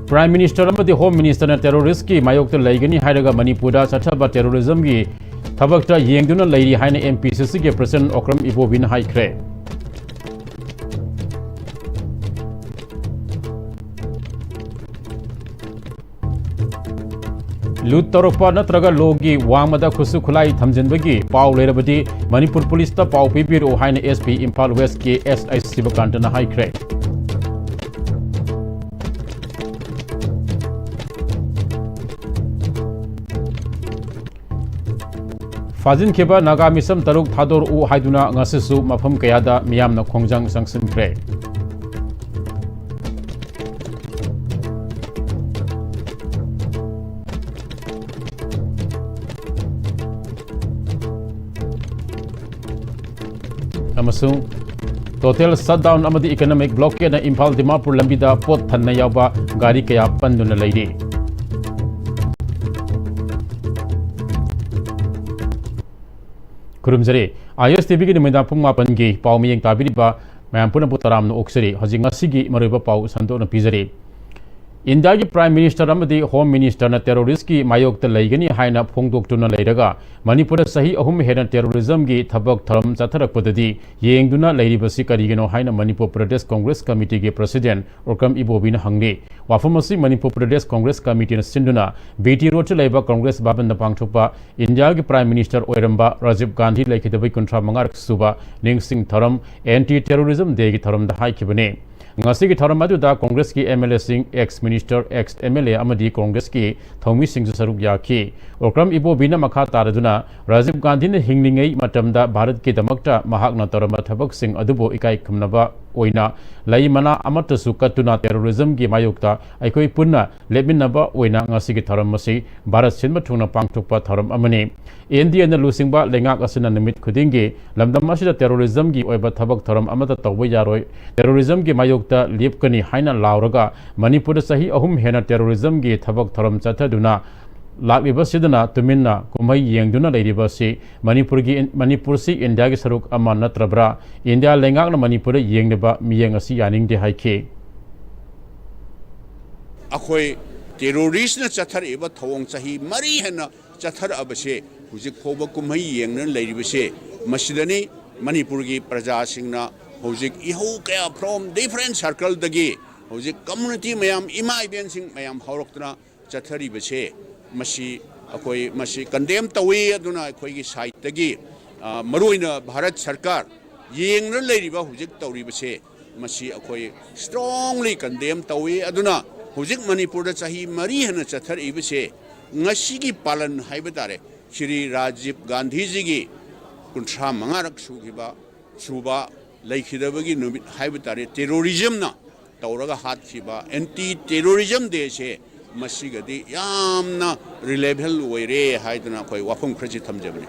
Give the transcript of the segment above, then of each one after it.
Prime Minister amadi Home Minister na terrorist ki mayokta laigani hairaga Manipurda sathaba terrorism gi thabakta yengduna lairi haina MPCC ke President Okram Ibobin haikre. Lut Torokpa natraga logi wangmada khusu khulai thamjinbagi pau lerabadi Manipur Police ta pau pibiro haina SP Imphal West ke SI Sivakantana haikre. Fazin Keba Naga Misam Taruk Thador U Haiduna Ngasisu Mafam Kayada Miyamna Khongjang Sangsim Kre. Amasung Total shutdown amadi economic blockade na Imphal Dimapur lambida pot thanna yawba gari kaya panduna leiri. Kurumzari ISTV ki nimenda pungma pangi pau miyeng tabiriba mayam puna putaram no oksari haji ngasigi maruba pau santo na pizari. India ki Prime Minister amadi Home Minister na terrorist ki mayokta laigani haina phongdoktuna leiraga Manipur sahi ahum hena terrorism gi thabak tharam chatharakpadadi yengduna leiribasi karigino haina Manipur Pradesh Congress Committee ki President Okram Ibobin hangni wafamasi Manipur Pradesh Congress Committee na sinduna BT Road leiba Congress baban na pangthokpa India ki Prime Minister Oiramba Rajiv Gandhi laikhidabai kuntra mangar suba ningsing tharam anti terrorism de gi tharam da haikibane. Ngasi ki tharam aduda Congress ki MLA Singh ex Minister ex MLA amadi Congress ki Thomi Singh saruk yaki Okram Ibobina makha taraduna Rajiv Gandhi ne hinglingai matamda Bharat ki damakta mahakna tarama thabak sing adubo ikai khumnaba oina lai mana amata sukatuna terrorism gi mayokta aikoi punna leminaba oina ngasi ki tharam masi Bharat sinma thungna pangthokpa tharam amani India na lusingba lengak asina nimit khudingi lamdam asida terrorism gi oiba thabak tharam amata tawba yaroi terrorism gi mayokta lipkani haina lauraga Manipur sahi ahum hena terrorism gi thabak tharam chathaduna Labiba Sidana Tuminna Kumai Yangduna Ladibasi Manipur si India Saruk Aman Natrabra India Lengak Manipur Yangdeba Miyangasi Yaning de Haike Akoi terrorist na chathar eba thawong chahi mari hena chathar abase hujik phoba kumai yangna ladibase masidani Manipur gi praja singna hujik iho kaya from different circle dagi hujik community mayam ima event sing mayam hawroktna chathari base Masi akoi masi condemn tawi aduna akoi gi side tagi maruina Bharat Sarkar yengna leiriba hujik tawri base masi akoi strongly condemn tawi aduna hujik Manipur da chahi mari hana chathar ibase ngasi gi palan haibadare Shri Rajiv Gandhi ji gi kuntra mangarak sugiba suba laikhidabagi numit haibadare terrorism na tawraga hathiba anti terrorism de se Masigadi Yamna reliable way Haidana Koi Wafum Credit Tamjabri.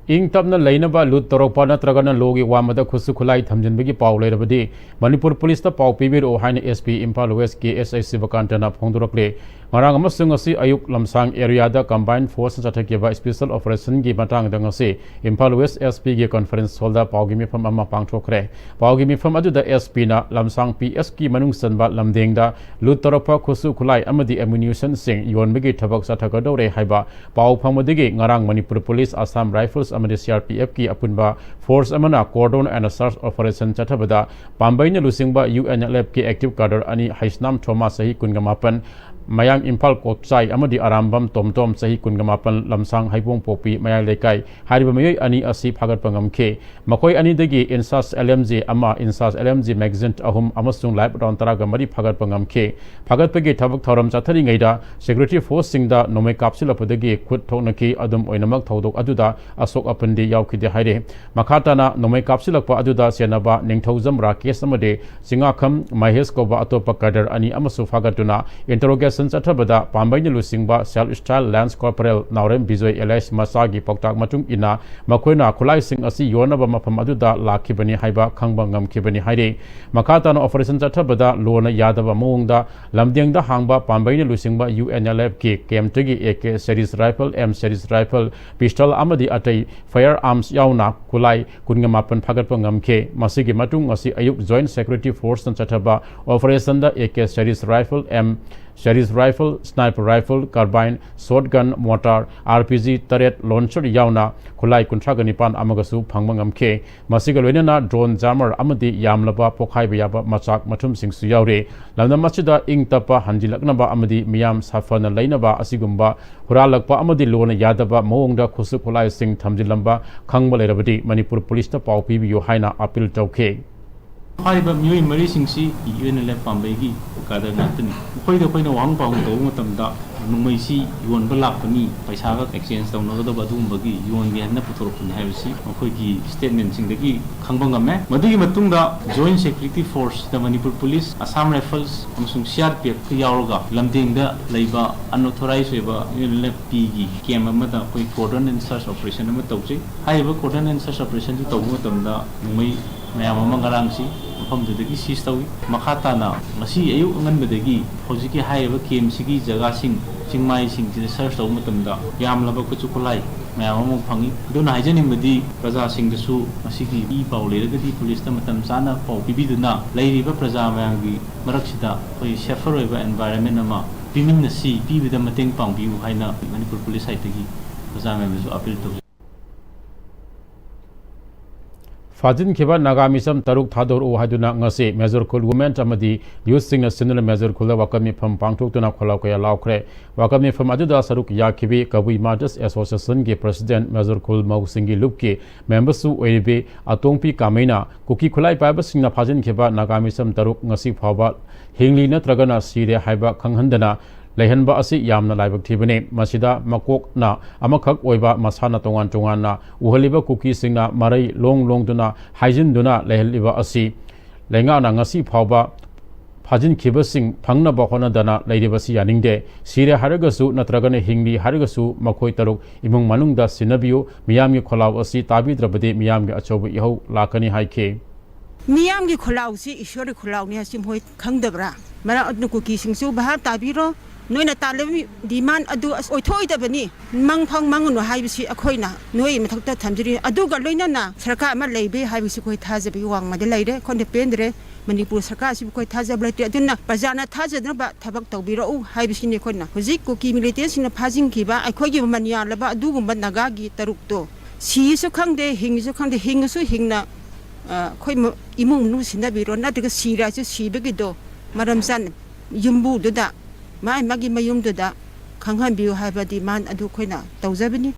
Ing Tabna Lainaba Lut Torokpana Tragana Logi Wamada Kusukulai Tamjanbigi Pau Lerabadi, Manipur Police the Pau Pibir O Haina SP Imphal West KSI Sivakantana Pongdorokle, Marangama Sungasi Ayuk Lamsang area the Combined Forces Attakiva Special Operation Gi Matang Dangasi, Imphal West SP Gi Conference Holder Pau Gimi from Amma Pangtokre, Pau Gimi from Adu the SP na Lamsang PSK Manung Sanba Lamdengda, Lut Toropa Kusukulai Amadi Ammunition Sing, Yon Migi Tabak Satakadore Haiba, Pau Pamadigi, Narang Manipur Police Assam Rifles Amadi CRPF ki apunba force amana cordon and a search operation chatabada Pambaina Lusingba UNLF ki active cadre ani Haisnam Thoma sahi kungamapan Mayang Imphal Kotsai Amadi Arambam Tomtom sahi kungamapan Lamsang Haibong Popi Mayang Lekai Hariba Mayoy ani asi phagat pangamke Makoi ani dagi Insas LMG ama Insas LMG magazine ahum amasung live round taraga mari phagat pangamke phagat pagi thabak thoram chathari ngaida security force singda nomai kapsil apodagi khut thoknaki adum oinamak thodok aduda asok apandi yaukide haire makhatana nomai kapsilakpa aduda senaba ningthaujam rakesh amade singakham mahesh koba atopa kadar ani amasu phagatuna interrogation operation chathabada pambaina lusingba self style lance corporal naurem bijoy ls masagi poktak matung ina makoina khulai sing asi yonaba mafam aduda lakhibani haiba khangba ngamkhibani haire makata no operation chathabada lona yadaba mongda lamdengda hangba pambaina lusingba unlf ke kemtegi ak series rifle m series rifle pistol amadi atai firearms yauna khulai kungamapan phagatpa ngamkhe masigi matung asi ayuk joint security force chathaba operation da ak series rifle m series rifle sniper rifle carbine shotgun mortar rpg turret launcher yauna khulai kunthagani pan amagasu phangmangam khe masiga loinana drone jammer amadi yamlaba pokhai bayaba machak mathum singsu yaure lamna machida ingtapa hanjilaknaba amadi miyam safana leinaba asigumba huralakpa amadi lona yadaba mawongda khusu khulai sing thamjilamba khangba lerabadi manipur police ta pau pibiyo haina appeal tawkhe Haiba Mui Mary Singsi, UNLF Pambegi, Kada Nathan, Hoida Pina Wang Pong, Domatamda, Numaisi, Yuan Balapani, Paisaga, Exchange Down the Badum Bagi, Yuan Viana Putorpun Havisi, Hoki statements in the Gi, Kangbangame, Madi Matunda, Joint Security Force, the Manipur Police, Assam Rifles, Amsung Siarpia, Yaroga, Lamdinga, Laiba, unauthorized Weba, UNLF PG, Kiamamata, Koi Cordon and Search Operation Amatoji, Haiba Cordon and Search Operation to Tomatamda, Numai. Mayam Mangarangsi, from the Digi Sistawi, Makatana, Masi Ayu Nganbedegi, Hosiki Haiva came Sigi, Jagasing, Chingmai Sing to the search of Mutamda, Yam Labakutukulai, Mayam Pangi, Don Hygienic Medi, Praza Sing the Su, Masiki, E. Pauli, the police, Matamsana, Pau Bibiduna, Lady Praza Mangi, Marakshida, for Sheffer environment ama, Pimin the sea, P with the Mating Pambi, Haina, Manipur Police Haitagi, Praza members appeal to. Fajin Kiba Nagamisam Taruk Thador Ohaduna Ngase, Major Kul Women Tamadi, using a similar Major Kula Wakami from Pangtuna Kolakaya Laukre, Wakami from Aduda Saruk Yakibi, Kawi Majas Association, President Major Kul Mausingi Lupke, members who Ebe, Atongpi Kamena, Kuki Kulai Pibas in the Fajin Kiba Nagamisam Taruk Ngasi Pava, Hingli Natragana Syria Haiba Kanghandana. Lehenba asi yamna laibak thibane masida makok na amakhak oiba masana tongan tongan na uhaliba kuki singna marai long duna haijin duna lehliba asi lenga na ngasi phawba phajin khibasing phangna bakhona dana leiribasi yaningde sire haragasu natragane hingli haragasu makhoi taruk imung manungda sinabiyo miyamgi kholaw asi tabidrabade miyamgi achobu ihau lakani haike miyamgi kholaw si ishori kholaw ne sim hoi khangdabra mara adnu kuki singsu bahar tabiro Noina Talavi demand adu as Otoy Dabani, Mang Pong Mangun Hibisi Akoina, Noi Mataka Tamjiri, Aduga Loinana, Sarka Malabi, Hibisiko Tazabi Wang Madelaide, Condependre, Manipur Sarkasi Tazablati Aduna, Bazana Tazanaba, Tabak Tobiro, Hibisini Kona, Hoziko Militants in a passing kiba, I call you Mania Laba Dugum Nagagi Tarukto. She is a kang de Hing is a kang de Hingasu Hingna, Koim Imum Nusinabiro, not because she rises she begido, Madam San, Yumbu Duda. My Maggie Mayum Duda, Kangan Biu have a demand Aduquina, Tozabini.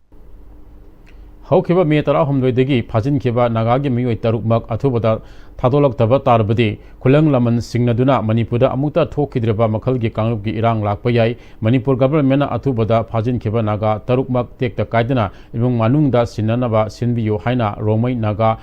How Kiba Metara Homdegi, Pajin Kiba, Nagagi Miu Tarukmak, Atubada, Tadolok Tabatar Badi, Kulang Laman Singaduna, Manipuda, Amuta Tokidreba, Makalgi Kanguki Irang Lakpayai, Manipur government Atubada, Pajin Kiba Naga, Tarukmak take the Kaidana, Imung Manunda, Sinanaba, Sinbio, Haina, Romai Naga,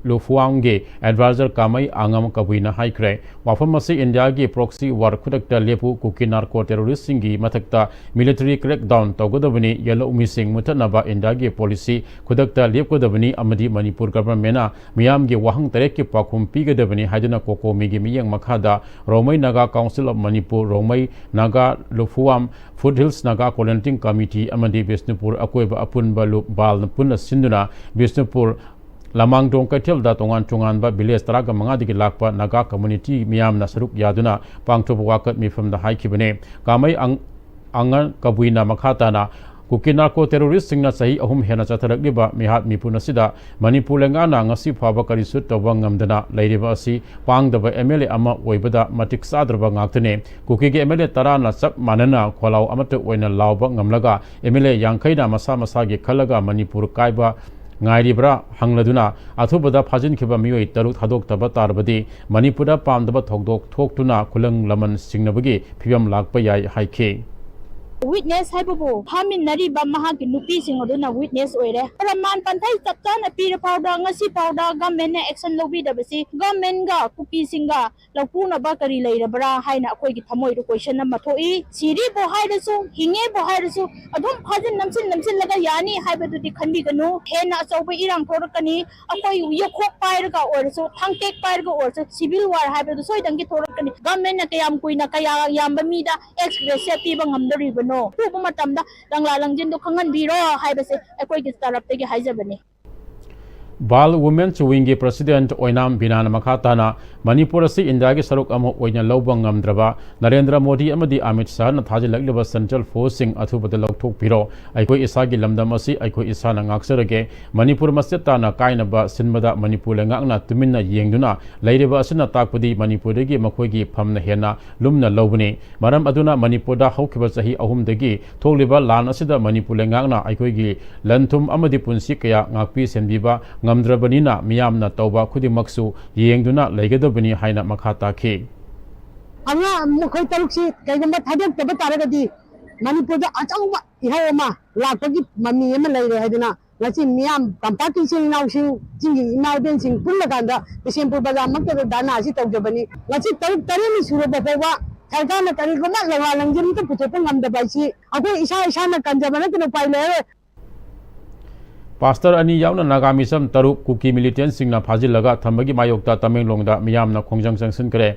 Lufuange, Advisor Kamai, Angam Kabina Haikre, Wafamasi Indiagi proxy war Kudakta Lepu, Kuki narco terrorist Singi, Matakta, military crackdown, Togodavani, Yellow missing Mutanaba Indagi policy, Kudakta Lepkodavani, Amadi Manipur government, Miamgi Wahang Tereki Pakum Pigadavani, Hadina Koko Migi Miyang Makada, Romai Naga Council of Manipur, Romai Naga Lufuam, Foothills Naga Collating Committee, Amadi Bisnupur, Akweba Apun Balu Bal Puna Sinduna, Bisnupur. Lamang dong katil da tongan ba biles taraga mga digi lakpa naga community miyam na saruk yaduna pangtop wakat mi from the high kibane kamay angan kabuina makata na kukinarko terrorist sing na sahi ahum hena chatharak liba mihat mipuna sida manipur lengana ngasi phaba karisut tawang ngamdana leiriba asi pangdaba MLA ama oibada matik sadraba ngaktene kukigi MLA tarana chap manana kholaw amata oina lawba ngamlaga MLA yangkhaina masa gi khalaga manipur kaiba Ngairibra Hangladuna, Atubada Pajin Kiba Mui Taruk Hadok Tabatar Manipura Pam the Togdok Toktuna, Kulang Laman Signabagi, Piam Lakpayai Haike. witness ให้ผู้ผู้พามินนารีบำมหากินุปีสิงห์ดูนะ witness โอ้ยเลยประมาณปันไทยจับจ้านปีละพาวดางสิพาวดากำเนิดเนี่ย action ลบีดับสิกำเนิดก็คุปีสิงห์ก็เราพูดนะบ้ากรีเลยระบราให้นะคุยกิทำมวยดู question นั้นมาทุยซีรีส์บ่ให้ดูสูหิงเง่บ่ให้ดูสูอดมพาจินน้ำสินแล้วก็ยานี่ให้ไปดูที่คันดีกันนู้เห็นนะเจ้าไปอีรังโทรกันนี้คุยยกโคกไปแล้วก็โอ้ยสูทั้งเก็กไปแล้วก็โอ้ยสู civil war ให้ไปดูสวยดังกิโทรกันนี้กำเนิดเนี่ยก็ยามคุยนะก็ยามบะมีดา express ปีบังคับดรีบโน่ผู้ประมาทดังลาลังจินดูขังเงินบีโร่ให้ไปสิไอ้คุยกิสตารับเตกิให้จะเป็นนี่ Bal Women's Wing President Oinam Binan Makhatana Manipur si India ki saruk amo oina lobang ngamdraba Narendra Modi amadi Amit Shah na thaji laglaba Central Forcing athubada lokthok piro aikoi isa gi lamdam asi aikoi isa na ngaksarage Manipur masjidta na kainaba sinmada Manipur lengakna tuminna yengduna leireba asina takpadi Manipur degi makhoi gi phamna hena lumna lobni maram aduna Manipur da haukiba sahi ahum degi thogliba lan asida Manipur lengakna aikoi gi lanthum amadi punsi kaya ngakpi senbiba ngamdrabanina miyamna tawba khudimaksu yengduna legadabani haina makhata khi anga mukhoi taruksi kaigamba thadem taba taragadi manipur da achangba ihawma lakagi mami ema leire haidina ngasi miyam kampaki sing nausing jingi inauben sing pullaganda bisempur baza makta dana asi tawjabani ngasi taruk taremi suraba bawa sarkana tarikoma lawa langjin ta putepa ngamda baisi ako isa na kanjabana tino paile Pastor Ani Yauna Nagamisam Taruk Kuki Militant Singna Fazilaga Tambagi Mayokta Tamenglongda Miyamna Khongjang Sangsin Kare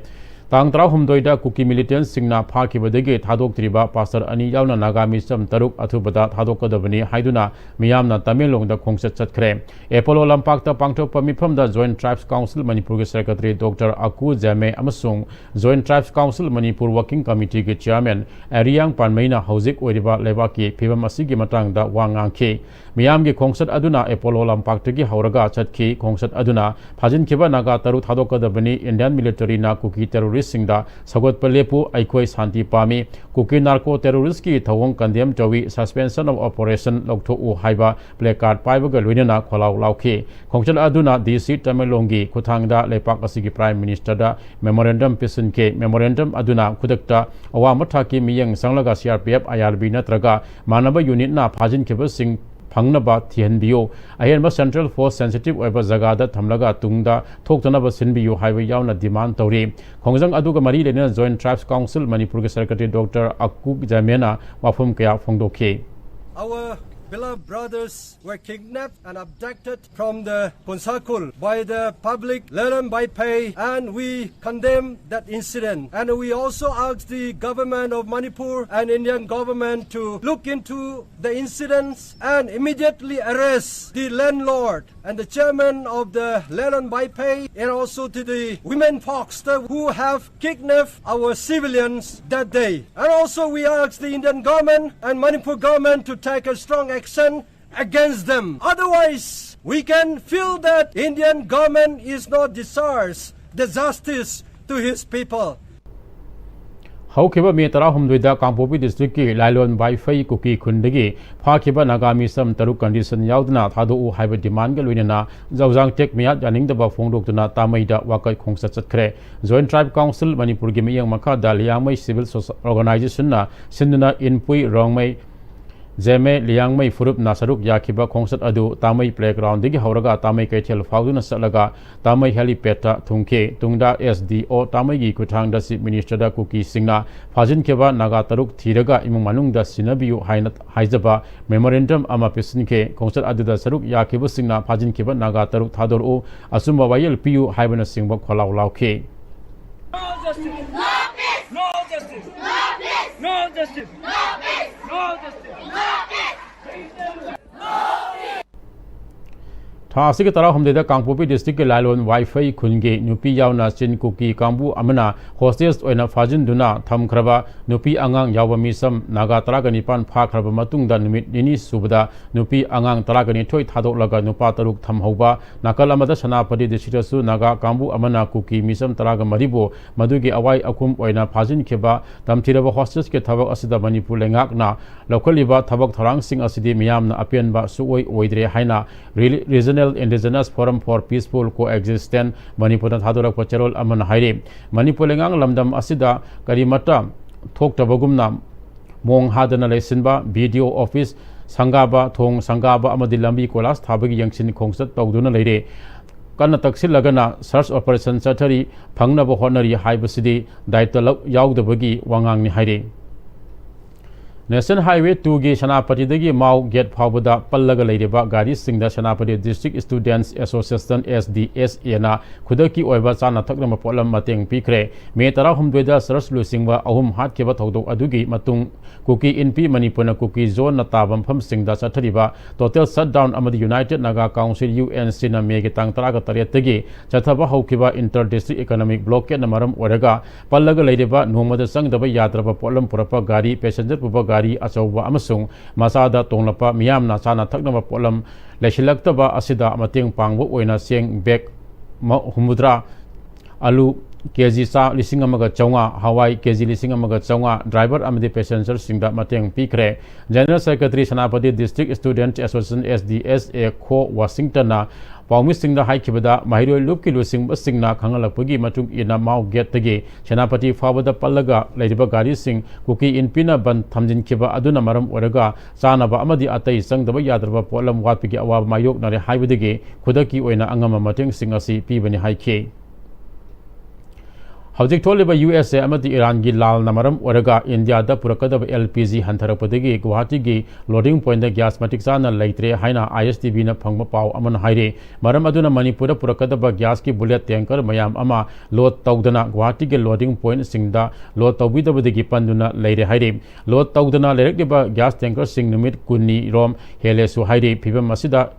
Tang Trau Humdoida Kuki Militant Singna Phaki Badege Thadok Triba Pastor Ani Yauna Nagamisam Taruk Athubada Thadokadabani Haiduna Miyamna Tamenglongda Khongsat Chatkre Apollo Lampakta Pangthok Pamifam da Joint Tribes Council Manipur Secretary Dr. Aku Jame Amasung Joint Tribes Council Manipur Working Committee ke Chairman Ariang Panmaina Hauzik Oiriba Lebaki Phibam asigi matangda wangangkhe Miyam gi khongsat aduna Apollo Lampakta hauraga chatki khongsat aduna phajin khiba naga taru thadokadabani Indian military na kuki terrorist singda sagot palepu aikoi shanti pami kuki narco terrorist ki thawong kandem chawi suspension of operation loktho u haiba placard paibaga loinana kholau laukhi khongsat aduna DC Tamelongi khuthangda lepak asigi prime minister da memorandum pisin ke memorandum aduna khudakta awamatha ki miyang sanglaga CRPF IRB natraga manaba unit na phajin khiba sing Pangnaba Tianbio, Ayan Central Force Sensitive Weber Zagada Tamlaga Tungda, Toktanaba Sinbio Highway Yauna Demand Tori, Kongzang Aduga Mari Lena Joint Tribes Council, Manipur Secretary Dr. Akuk Jamena, Wafum Kaya Fongdoke. Our beloved brothers were kidnapped and abducted from the Ponsakul by the public, Leran by pay, and we condemn that incident. And we also ask the government of Manipur and Indian government to look into the incidents and immediately arrest the landlord and the chairman of the Leran by pay, and also to the women folks who have kidnapped our civilians that day. And also we ask the Indian government and Manipur government to take a strong action against them. Otherwise, we can feel that Indian government is not desires the justice to his people. Haukiba Metara Humduida Kampopi district ki Lailon Wi-Fi Kuki Kundagi, Pakiba Nagami Sam Taru condition Yaudna, Thadu Hiba Demand Galwina, Zawzang Tek Miat, Janing the Bafongdokuna, Tamaida, Waka Kongsat Kre, Joint Tribe Council, Manipur Gimi Makada, Liamai Civil Organization, Sinduna Inpui, Rongmai. Jeme Liang Mai Furup Nasaruk Yakiba Kongsat Adu Tamai Playground Digi Hauraga Tamai Kaitel Fauduna Salaga Tamai Helipeta Tungke Tungda SDO Tamai Gi Kutang da Chief Minister da Kuki Singna Fajin Keba Naga Taruk Thiraga Imung Manung da Sinabiu Haizaba Memorandum Ama Pisinke Kongsat Adu da Saruk Yakiba Singna Fajin Keba Naga Taruk Thadoru Asumba Wayel Piu Haibana Singba Kholau Lauke No justice! No justice! No justice! No justice! Thasi ke taraf humde da Kangpopi district ke Lailon Wi-Fi khunge nupi yauna chin kuki kambu amana hostess oina fajin duna tham khraba nupi angang yawa misam naga taragani pan pha khraba matung da numit nini subada nupi angang taragani thoi thadok laga nupa taruk tham hoba nakal amada sanapati district su naga kambu amana kuki misam taraga maribo madugi awai akum oina fajin kheba tamthiraba hostess ke thabak asida Manipur lengak na lokaliba thabak tharang sing asidi miyam na apian ba suoi oidre haina regional Indigenous Forum for Peaceful Coexistence Manipur Thadora Pacharol Aman Hairi Manipur Lengang Lamdam Asida Karimata Thok Tabagumna mong hadana lesinba video office sangaba thong sangaba amadi lambi kolas thabagi yangsin khongsat tawduna leire kana taksilagana search operation chathari phangna bo honari haibasidi daitala yaudabagi wangang ni haire National Highway 2 gi Sanapati dagi Mau Gate Phawbada pallaga leireba gari singda Sanapati District Students Association SDSA na khudaki oiba chana thakna polam mateng pikre me tara humdoida search lusingwa ahum hat keba thodok adugi matung kuki NP Manipur kuki zone na tabam pham singda chathariba total shutdown amadi United Naga Council UNC na me gi tang tara ga tare tagi chathaba haukiba inter district economic blockade na maram oraga pallaga leireba nomada sangdaba yatraba polam purapa gari passenger puba gari achauba amasung masada tonglapa miyamna chana thaknaba polam leisilaktaba asida mateng pangbo oina seng bek humudra alu kg sa lising amaga chaunga hawai kg lising amaga chaunga driver amadi passenger singda mateng pikre general secretary Sanapati District Student Association SDSA kho Washington na Paumi Singda Haikibada, Mahiro Luki Lusing Singna, Kangalapagi, Matung ina Mau Get Tagi, Sanapati Fawada Palaga, Ladiba Gari Sing, Kuki in Pina Ban Tamjin Kiba Aduna Maram Oraga, Sanaba Amadi Atai Sang the Yadra Polam Wapiki Awa Mayok Nare Haibidigi, Kudaki Oina Angama Mating Singasi, Pibani Haike. Howjik Toliba USA Amadi Iran gi Lal Namaram Oraga, India da Purakada LPG Hantarapatigi, Guwahati gi loading point the gas matikzana Laitre, Haina ISTB na Pangma Pau Aman Haire, Maram Aduna Manipura Purakada gas ki bullet tanker Mayam Ama, Lot Taudana, Guwahati gi loading point Singda, Lot Tawida Budigi Panduna Laire Haire, Lot Taudana Lerekiba gas tanker Sing Numit Kuni Rom, Hele Suhaire, Piba Masida.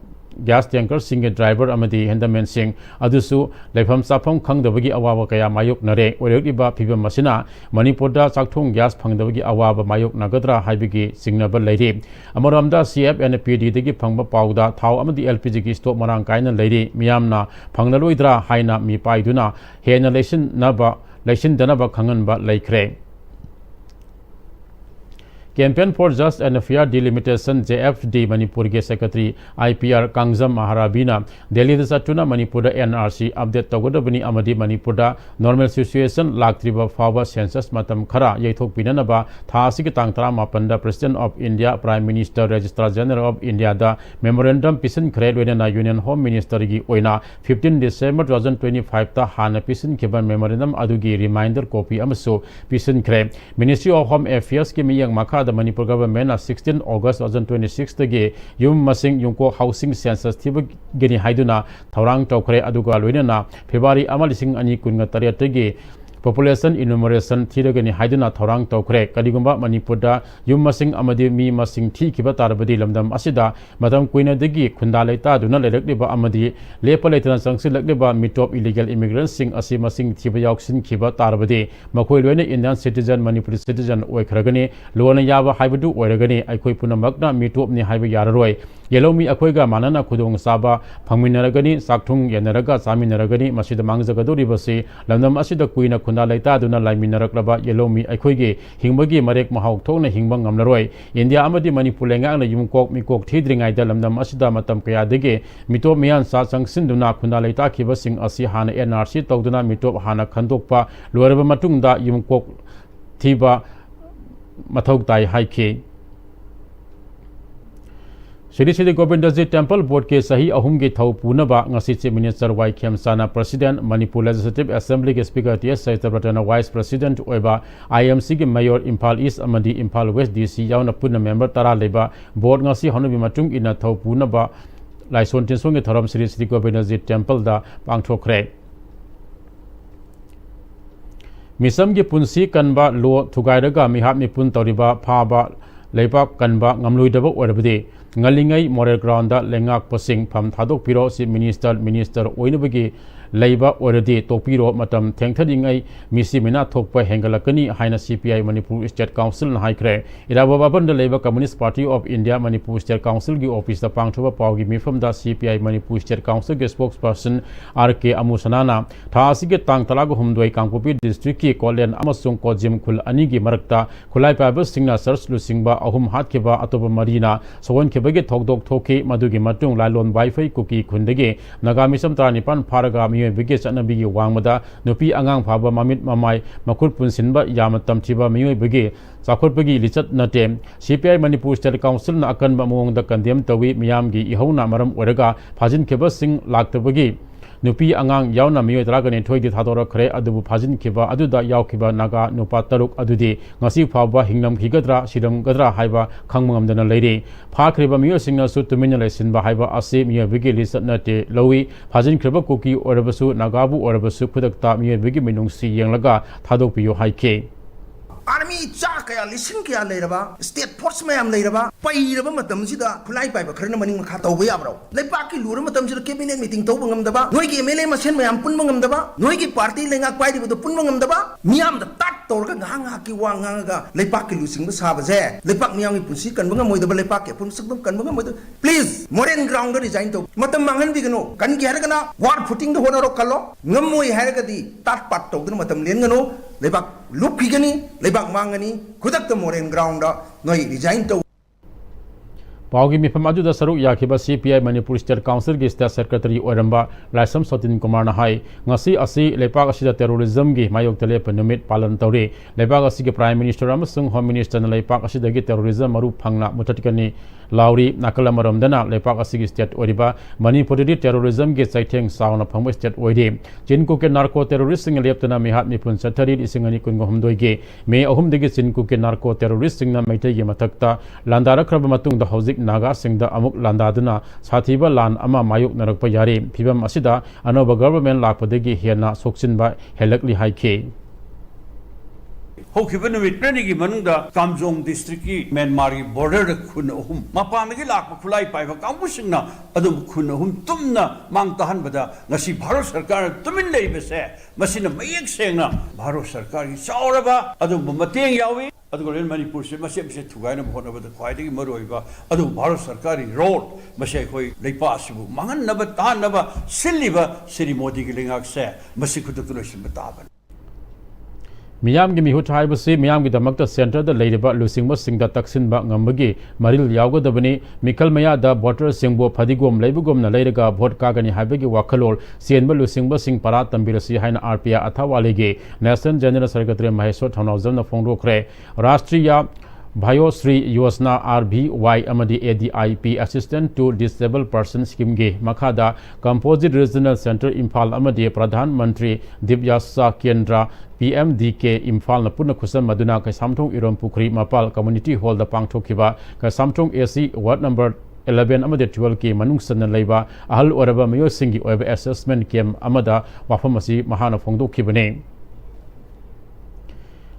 Gas tanker single driver amadi hendamen sing adusu lepham sapam khangdabagi awawa kaya mayok nare orekiba phibam masina Manipurda chakthong gas phangdabagi awawa mayok nagadra haibigi singnaba leiri amaramda CF and PD dagi phangba pauda thau amadi LPG gi stop marang kaina leiri miyamna phangnaloidra haina mi paiduna hena lesson danaba khanganba leikhre Campaign for Just and Fair Delimitation JFD Manipur ke Secretary IPR Kangzam Maharabina Delhi da Satuna Manipur NRC update togodabani amadi Manipur da normal situation laktriba fawa census matam khara yaithok pinanaba thasi ki tangtara mapanda President of India Prime Minister Registrar General of India da memorandum pisin khred wena Union Home Minister gi oina 15 December 2025 ta hana pisin khiban memorandum adugi reminder copy amaso pisin khre Ministry of Home Affairs ki miyang makha the Manipur government on 16 August 2026 tagi yum masing yungko housing census thiba geni haiduna thorang tokre aduga loinana February amalising ani kunga tare tagi population enumeration thiragani haiduna thorang tokre kadigumba Manipur da yum masing amadi mi masing thi kiba tarbadi lamdam asida madam kuina dagi khunda leita duna lerakliba amadi lepalaitana sangsilakliba mitop illegal immigrants sing asi masing thiba yauksin kiba tarbadi makoi loina Indian citizen Manipur citizen oikragani lona yaba haibadu oiragani aikoi punamakna mitop ni haiba yararoi yelomi akoiga manana khudong saba phangminaragani sakthung yenaraga saminaragani masida mangjagadori basi lamdam asida kuina khunda leita duna laimинaraklaba yelomi aikhoigi hingbagi marek mahau thokna hingba ngamnaroi India amadi Manipur lengana yumkok mikok thidringai da lamdam asida matam kaya dege mitop miyan sa sangsin duna khunda leita khiba sing asi hana NRC tawduna mitop hana khandokpa loiraba matungda yumkok thiba mathok tai haike Sri Govindaji Temple Board ke sahi ahum ge thau punaba ngasi Chief Minister Y Khemsana President Manipur Legislative Assembly ke Speaker T.S. Saitapratana Vice President oiba IMC ke Mayor Imphal East amadi Imphal West DC yauna punna member tara leba board ngasi honobi matung ina thau punaba laison tinsong ge thoram Sri Govindaji Temple da pangthokre Misam ge punsi kanba lo thugairaga mihap mi pun toriba phaba leipa kanba ngamluidaba orbade ngalingai moral ground da lengak posing pham thadok piro si minister oinabagi leiba oradi topiro matam thengthadingai misi mina thokpa hengalakani haina CPI Manipur State Council na haikre iraba baban da leiba Communist Party of India Manipur State Council gi office da pangthoba pawgi mifam da CPI Manipur State Council ge spokesperson RK Amusanana thasi ge tang talago humdoi Kangpopi district ki Kolen amasung Kojim khul ani gi marakta khulai pa ba singna search lu singba ahum hat ke ba atoba marina sawon ke bage thokdok thoki madugi matung lailon wifi kuki khundege nagami sam 35 pharaga miyo bigi chana bigi wangmada nupi angang phaba mamit mamai makut punsinba yamatam thiba miyo bigi Sakot bagi lichat na tem CPI Manipur State Council na akan ba muong da kandem tawi miyam gi ihona maram oraga phajin kheba sing lakta bagi nupi angang yauna miyo dragane thoi di thadora khre adubu phajin kheba aduda yaw khiba naga nupa taruk adudi ngasi phaba hingnam khigadra siram gadra haiba khangmangam dana leire pha khriba miyo singna su tumin lesin ba haiba ase miyo bigi lichat na te lowi phajin kheba koki orabasu nagabu orabasu khudakta miyo bigi minung si yenglaga thadok piyo haike Army cha kaya listen kaya leiraba state force mayam leiraba pairaba matam sida khulai pai ba kharna maning makha tawba yabro leipa ki lura matam sida cabinet meeting tawba ngam daba noi ki MLA masen mayam pun ngam daba noi ki party lenga kwai di bu pun ngam daba miyam da tat tor ga nga ki wa nga ga leipa ki lusing ba sa ba je leipa miyam ki punsi kan ngam moi daba leipa ke pun sik kan ngam moi please modern ground design to matam mangan bi gano kan ki har kana war footing do honoro kallo ngam moi har ga di tat pat to dun matam len gano lebak lup gani lebak mangani kudak to moren ground noi design to Paugi mi phamaju da saruk yakhiba CPI Manipur State Council gi State Secretary Oramba Laisam Sotin Kumar na hai ngasi asi lepak asida terrorism gi mayok tele panumit palan tawre lepak asi gi Prime Minister amasung Home Minister na lepak asida gi terrorism maru phangna mutatikani Lauri Nakala dana lepak asi gi state oriba Manipur di terrorism gi chaitheng sauna phangba state oide Chinku ke narco terrorist sing leptana mihat mi pun sathari isingani kungo humdoi ge me ahum degi Chinku ke narco terrorist sing na maitai gi mathakta landara khraba matung da hauzik Naga Singda Amuk Landaduna Sathiba Lan Ama Mayuk Narakpa Yari Pibam Asida Anoba government Lakpadegi Hiana Soksinba Helakli Haike Hokiba numit prenigi manungda Kamjong district ki Myanmar border khun ahum mapanagi lakpa khulai paiba kambu singna adum khun ahum tumna mang tahan bada ngasi Bharat Sarkar tumin leibase masina mayek sengna Bharat Sarkar ki chauraba adum mateng yawi adugol Manipur se masem se thugaina bhona bada khwaidagi maroiba adu Bharat Sarkar road masai khoi leipa asibu mangan naba ta naba siliba Sri Modi ki lingak se masikhutukulusin bataban Miyam gi mihut haibasi miyam gi damakta center da leiriba lusingba singda taksinba ngambagi maril yawgadabani mikal maya da voter singbo phadigom leibugom na leiraga vote kagani haibagi wakhalol sienba lusingba sing para tambirasi haina RPA athawalege National General Secretary Maheshwar Thaunawjam na phongdokre Rashtriya Bhayosri Yosna RBY Amadi ADIP Assistant to Disabled Person Scheme ge Makada Composite Regional Center Imphal Amadi Pradhan Mantri Divyasa Kendra PMDK Imphal na puna khusam maduna ka samthong irom pukri mapal community hall da pangthokiba ka samthong AC ward number 11 amade 12 ke manung sanna leiba ahal oraba mayo singi oiba assessment kem amada wafamasi mahana phongdokhibane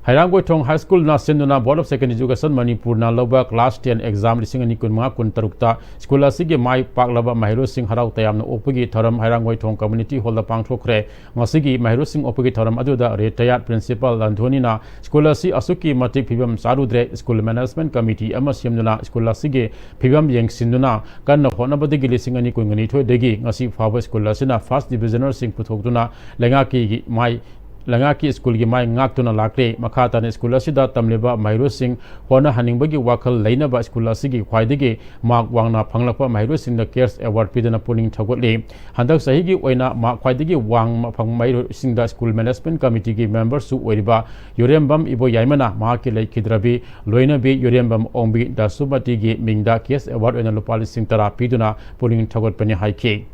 Hairangoi Thong High School na Sinduna Board of Secondary Education Manipur na loba class 10 exam lising ani kun mga kun tarukta school asige mai paklaba Mahiro Singh harau tayam na opagi tharam Hairangoi Thong community hall da pangthokre ngasigi Mahiro Singh opagi tharam aduda retired principal Landhoni na school asi asuki matik phibam sarudre school management committee ama simduna school asige phibam yengsinduna kanna honabadigi lising ani kun ngani thoi degi ngasi fawa school asina first divisioner sing puthokduna lenga ki mai Langaki school gi mai ngak tuna lakre makhata ne school asida tamleba Mahiro Singh hona haningbagi wakhal leina ba school asigi khwaidagi mak wangna phanglakpa Mahiro Singh the cares award pidana puning thagotli handak sahi gi oina ma khwaidagi wang phang Mahiro Singh the school management committee gi members su oiriba Yorembam ibo yaimana ma ki leikidrabi loina bi Yorembam ombi da subati gi mingda cares award oina lupali Singh tara piduna puning thagotpani haike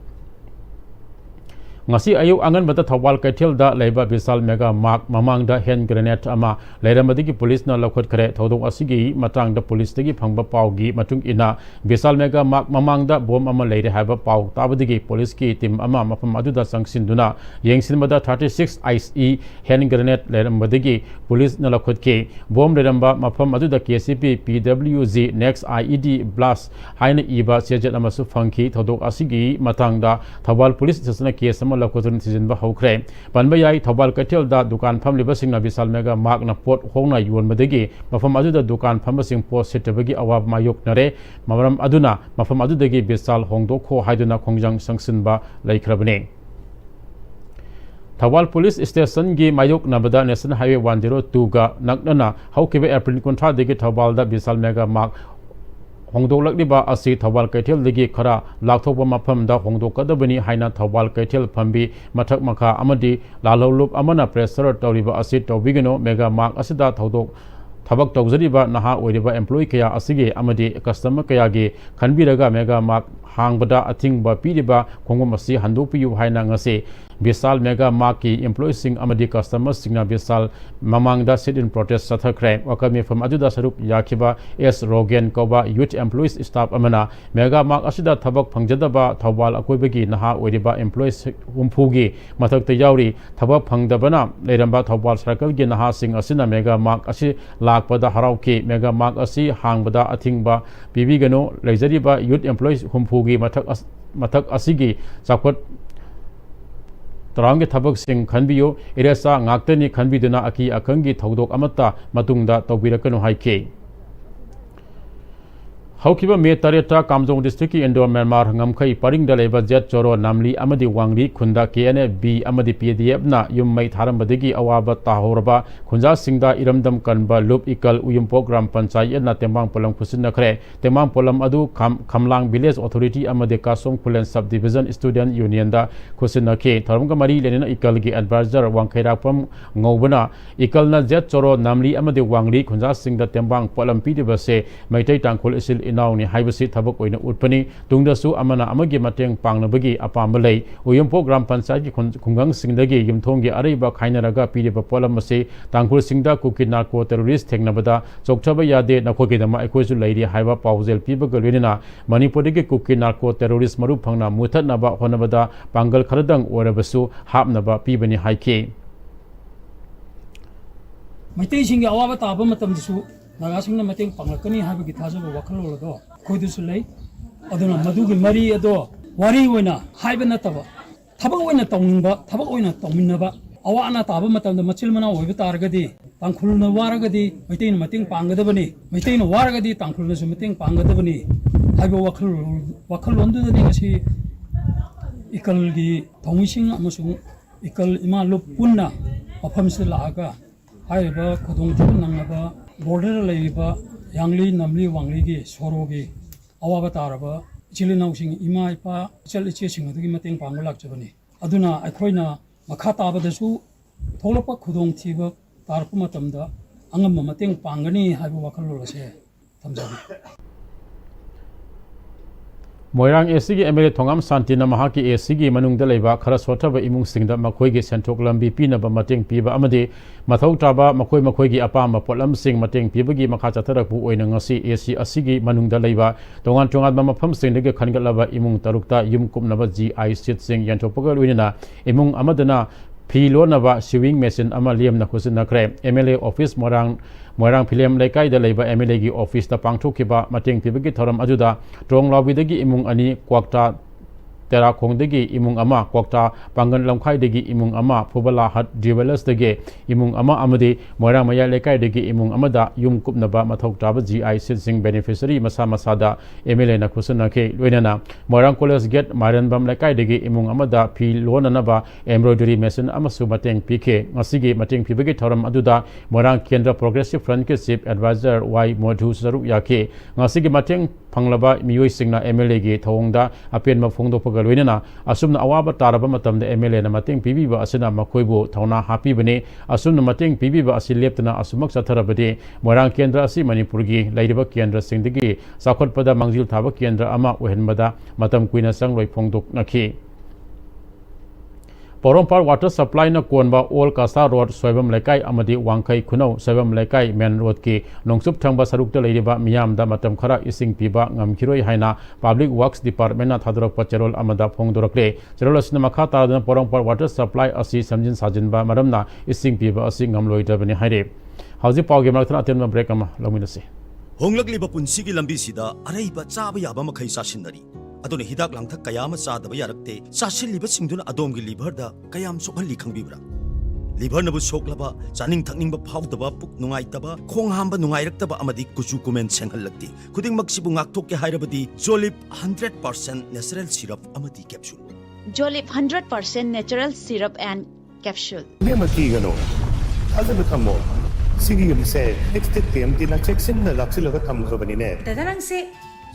ngasi ayu angan bata thawal kaithel da leiba Bisal Mega Mark mamang da hand grenade ama leiramadi police na lakhot khare thodong asigi matang da police tegi phangba pau gi matung ina Bisal Mega Mark mamang da bom ama leire haba pau tabadigi police ki team ama mafam adu da sangsinduna yengsin bada 36 ICE hand grenade leiramadi police na lakhot ke bom leramba mafam adu da KCP PWZ next IED blast haina iba sejet ama su phangki thodong asigi matang da thawal police station case ama lakotun season ba hokre panba yai thobal kathel da dukan pham liba singna Bisal Mega Mark na pot hongna yuan madegi mafam adu da dukan pham sing post setbagi awab mayok nare mamaram aduna mafam adu degi Bisal hongdo kho haiduna khongjang sangsin ba laikhrabane Thawal Police Station gi mayok nabada National Highway 102 ga naknana haukibe April kontra degi thawal da Bisal Mega Mark hongdoklakliba asi thawal kaithel degi khara lakthokpa maphamda hongdokadabani haina thawal kaithel phambi mathak makha amadi lalolup amana pressure tawriba asi tawbigano mega mark asida thodok thabak tawjariba naha oiriba employee kaya asige amadi customer kaya gi khanbiraga mega mark hangbada athingba piriba khongom asi handokpiyu haina ngase Bisal mega marki employees sing amadi customers singna Bisal mamangda sit in protest sathakre wakami from ajuda sarup yakiba S Rogan koba youth employees staff amana mega mark asida thabak phangjadaba thawal akoibagi naha oiriba employees umphugi mathakta yauri thabak phangdabana leiramba thawal circle gi naha sing asina mega mark asi lakpada harauki mega mark asi hangbada athingba bibigano leijariba youth employees umphugi mathak asigi chakot Tarang thabak sing khanbiyo iresa ngaktani khanbiduna aki akangi thodok amata matungda tawbirakanu haike Haukiba me tareta Kamjong district ki Indo Myanmar ngamkhai paringda leba jet choro namli amadi wangri khunda KNA B amadi PDF na yummai tharambadegi awaba tahorba khunja singda iramdam kanba lup ikal uyum program panchayat na temang polam khusin nakhre temang polam adu khamlang village authority amadi kasong pulen subdivision student union da khusin nakhe tharumga mari lenena ikal gi advisor wangkhaira pam ngobana ikal na jet choro namli amadi wangri khunja singda temang polam pdb se maitai tangkhol isil inauni haibasi thabak oina utpani tungdasu amana amagi mateng pangnabagi apambalai uyum program panchayat ki khungang singdagi yumthonggi areiba khainaraga piriba polam ase tangkhul singda kuki narco terrorist thengnabada chokchaba yade nakhogi dama ekoisu lairi haiba paujel pibaga lenina manipurigi kuki narco terrorist maru phangna muthatnaba honabada pangal kharadang orabasu hapnaba pibani haike Maitai singi awaba taba matamdisu nagasingna mateng panglakani habagi thajaba wakhalolado khoidusu lei aduna madugi mari ado wari oina haiba nataba thabak oina tongninba thabak oina tongminnaba awa ana taba matamda machil mana oiba taragadi tangkhulna waragadi maitaina mateng panggadabani maitaina waragadi tangkhulna su mateng panggadabani haiba wakhalondudani ngasi ikalgi thongising amasung ikal ima lup punna mafamsida laaga haiba khudongju nangaba border laiba yangli namli wangli gi sorogi awaba taraba chilinausing ima ipa chal iche singadu gi mateng pangulak chabani aduna akhroina makha tabadasu tholapa khudong thiba tarpu matamda angam mateng pangani haiba wakhalolase thamjabi Moirang AC gi MLA Thongam Santina Mahaki AC gi manungda leiba khara sothaba imung singda makhoi gi sentrok lambi pinaba mateng piba amade mathau taba makhoi gi apama polam sing mateng piba gi makha chatharakpu oina ngasi AC asigi manungda leiba tongan mafam singdagi khangalaba imung tarukta yumkumnaba GI sit sing yantopagal winina imung amadana Philonaba sewing machine ama liamna khusina kre MLA office Moirang Philem Laikai da leiba MLA gi office ta pangthokhiba mateng pibagi thoram ajuda trong lawidagi imung ani kwakta tera khongdagi imung ama kwakta pangan lamkhai dagi imung ama phubala hat jewelers dagi imung ama amadi Moirang Maya Laikai dagi imung amada yum kupnaba mathok taba GI sing beneficiary masada MLA na khusina ke loinana Moirang College Gate Maranbam Laikai dagi imung amada Phil lonanaba embroidery machine amasu mateng PK ngasigi mateng pibagi thoram aduda Moirang Kendra Progressive Front ke chief advisor Y Modhu Saruk yake ngasigi mateng panglaba miyoi singna MLA gi thongda apen mafongdo pagalwinana asumna awaba taraba matamda MLA na mateng pibiba asina makhoibu thona happy bane asumna mateng pibiba asileptana asumak satharabade Moirang Kendra asi Manipur gi lairiba kendra singdagi sakhotpada mangjil thaba kendra ama ohenbada matam kuina sangloi phongdok nakhi Porompar water supply na konba Old Kasa Road Soibam Laikai amadi Wangkai Khunau Soibam Laikai main road ki nongsup thangba sarukta leiriba miyamda matam khara ising piba ngamkhiroi haina Public Works Department na thadrok pacharol amada phongdorakle cherol asna makha taradana Porompar water supply asi samjin sajinba maramna ising piba asi ngamloi dabani haire hauji pawge marakthana atenma break ama lominase honglakliba punsigi lambi sida areiba chaba yaba makhai sasinari adone hidak langthak kayama chadaba yarakte chasilliba singduna adomgi liver da kayam sokhalli khangbibra liver nabu soklaba chaning thakningba phawdaba puk nungaitaba khong hamba nungairaktaba amadi kuchu kumen senghallakti khuding maksibu ngakthokke hairabadi Jolip 100% natural syrup amadi capsule Jolip 100% natural syrup and capsule Nemaki gano alaba thammo sigi yumse next time tina check sin na laksilaga thamkhabanine dadarang se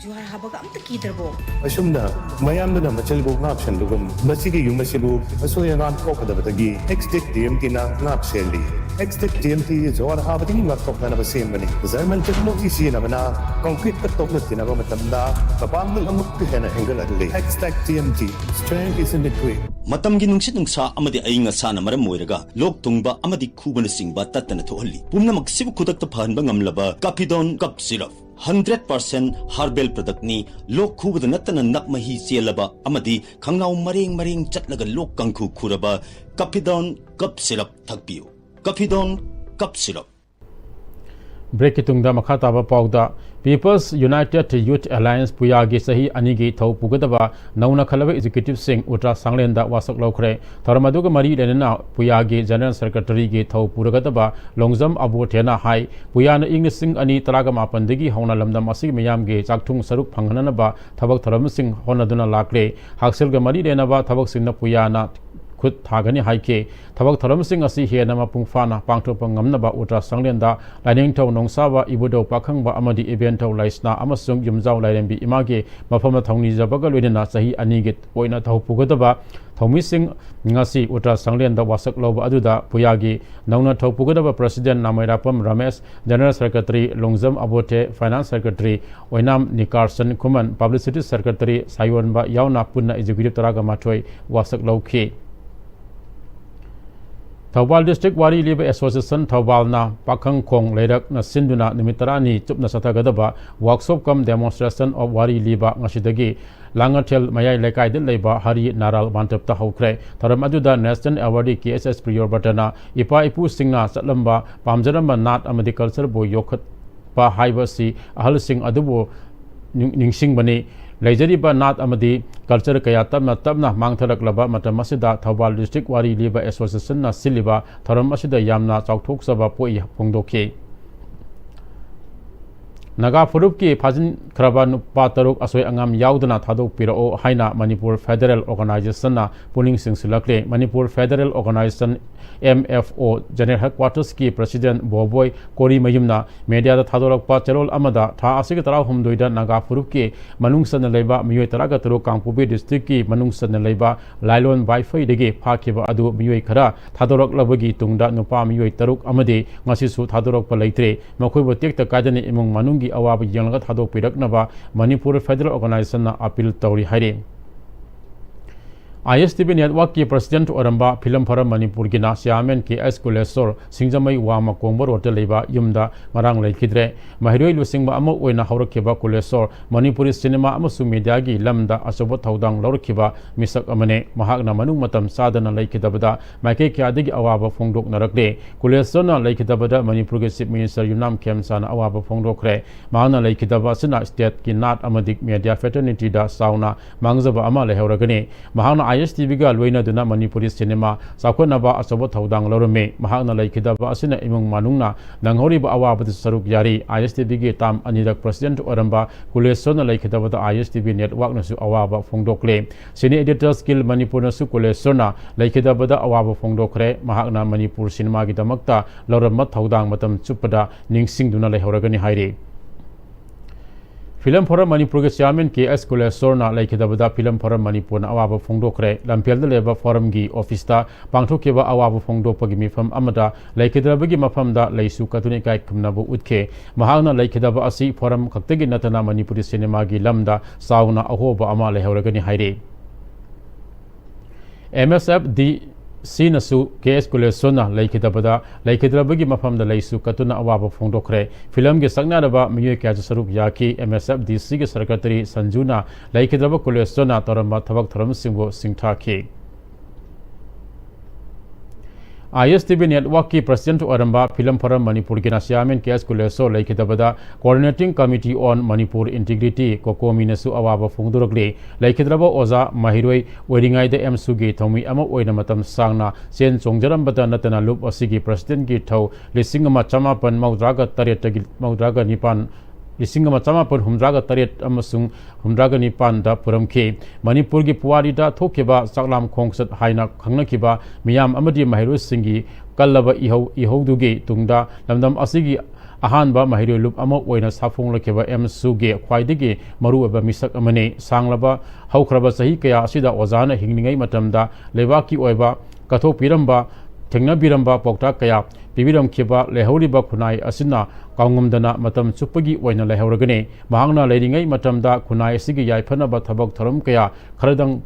juar habaga amta kidrabo asumna mayamduna machalbu ngapshan lugum masigi yumasibu asoyangan okadabadagi exit DMT na ngapseli exit DMT jawar habadi ngaptokna ba sembani zaman technology sina bana concrete katokna tina ba matamda kapamul amuk hena angle adli exit DMT strength is in the quick matamgi nungsit nungsa amadi ainga sana maram moiraga lok tungba amadi khubana singba tatana thohalli pumna maksibu khudakta phanba ngamlaba Capidon cup syrup 100% herbal product ni lok khubada natana nakmahi selaba amadi khangnau mareng chatlaga lok kangkhu khuraba Capidon cup syrup thakpiu Capidon cup syrup break itungda makhata ba pauda People's United Youth Alliance Puyagi sahi anigi thau pugadaba nauna khalaba executive sing Ultra Sanglenda wasak lokre tharamaduga mari lenna Puyagi General Secretary gi thau puragadaba Longjam Abu Thena hai Puyana English sing ani taraga mapandagi hauna lamdam asig miyam ge chakthung saruk phanghanana ba thabak tharam sing honaduna lakle haksel ga mari lena ba thabak singna Puyana khut thagani haike thabak tharam sing asi hena ma pungfana pangthopa ngamna ba Ultra Sanglenda lining thaw nongsa ba ibudo pakhang ba amadi event thaw laisna amasung yumjaw lairembi image mafama thongni jabaga loina sahi anige oina thaw pugadaba thomi sing ngasi Ultra Sanglenda wasak loba aduda Puyagi nauna thaw pugadaba president Namairapam Ramesh general secretary Longjam Abote finance secretary oinam Nikarsan Kuman publicity secretary Sayon ba yauna punna executive taraga mathoi wasak lokhi Thawbal District Wari Liba Association Thawbal na Pakhang Khong Leirak na Sinduna Nimitarani Chupna Satagadaba workshop kam demonstration of Wari Liba ngasidagi Langatel Mayai Lekai de Leba Hari Naral Bantap ta Hokre Tharam aduda National Award KSS Prior Batana Ipa Ipu Singna Satlamba Pamjaramba Nat Amadi Culture Bo Yokhat Pa Haibasi Ahal Sing adubo Ningsing Bani Lajariba Nat Amadi Culture Kaya Tabna Mangtharaklaba Matamasida Thawbal District Wari Liba Association na Siliba Tharam Asida Yamna Chauthok Saba Poi Pongdoke Naga Furup ki Phajin Kraba Nupa Taruk Asoi Angam Yaudana Thadok Pirao Haina Manipur Federal Organization na Puning Sing Silakle Manipur Federal Organization MFO General Headquarters ki President Boboy Kori Mayumna Media da Thadolak Pa Cherol Amada Tha Asig Tara Humdoida Naga Furup ki Manungsan Leba Miyoi Taraga Taro Kangpubi District ki Manungsan Leba Lailon Baifai Dege Phakiba Adu Miyoi Khara Thadolak Labagi Tungda Nupa Miyoi Taruk Amade Ngasisu Thadolak Palaitre Makhoi Botek Ta Kajani Imung Manungi Awab Yangat Hadok Piraknaba Manipur Federal Organization na appeal Tauri Haire ISTB Network ki President Oramba Film Forum Manipur ki na Siamen ki Eskulesor Singjamai Wama Kombor Hotel Leba Yumda Marang Laikidre Mahiroi Lusingba Amo Oina Haurakeba Kulesor Manipuri Cinema Amasu Media gi Lamda Asobot Haudang Laurakiba Misak Amane Mahagna Manung Matam Sadana Laikidabada Make Kiadigi Awaba Fongdok Narakde Kulesor na Laikidabada Manipur ki Chief Minister Yunam Kemsana Awaba Fongdokre Mahana Laikidaba Sina State ki Nat Amadik Media Fraternity da Sauna Mangzaba Ama Lehauragane Mahana ISTV ga loina duna Manipuri cinema sakhonaba asobot thaudang lorome mahakna laikidaba asina imung manungna nanghoriba awabati saruk yari ISTV gi tam anirak president oramba kulesona laikidaba da ISTV network nasu awaba fongdokle sini editor skill Manipur nasu kulesona laikidaba da awaba fongdokre mahakna Manipur cinema gi damakta loram thaudang matam chupada ningsing duna lehoragani haire Film Forum Manipur ke Chairman KS Kulesor na laikidabada Film Forum Manipur na awaba fongdokre lampel de leba forum gi office ta pangthokeba awaba fongdokpagi mifam amada laikidabagi mafam da laisu katuni kai kumnabu utke mahagna laikidaba asi forum khaktegi natana Manipuri cinema gi lamda sauna ahoba ama lehoragani haire MSF di Sinasu KS Kulesona laikidabada laikidabagi mafam da laisu katuna awaba fongdokre film ge sagnaraba miye kya saruk yaki MSF DC ge secretary Sanjuna laikidaba Kulesona taramba thabak tharam singbo singthaki ISTV Network ki President Oramba Film Forum Manipur ki Chairman KS Kulesor laikidabada Coordinating Committee on Manipur Integrity Kokomi nasu awaba fongdorokle laikidaba Oza Mahiroi Weringai de M Sugi Thomi ama oina matam sangna sen chongjarambata natana lup asigi President ki thau lisingama chamapan maudraga taret gi maudraga nipan Lisingama Chamapan Humdraga Taret Amasung Humdraga Nipan da Puramke Manipur gi Puwari da Thokeba Saklam Khongsat Haina Khangnakiba Miyam Amadi Mahiru Singi Kallaba Ihauduge Tungda Lamdam Asigi ahanba mahiroi lup ama oina safong lakheba MSU ge khwaidigi maru aba misak amane sanglaba haukraba sahi kaya asida ozana hingningai matamda lebaki oiba kathok piramba thengna biramba pokta kaya pibiram kheba lehoriba khunai asina kaungumdana matam chupagi oina lehoragane mahangna leiringai matamda khunai asigi yaifana ba thabak tharam kaya kharadang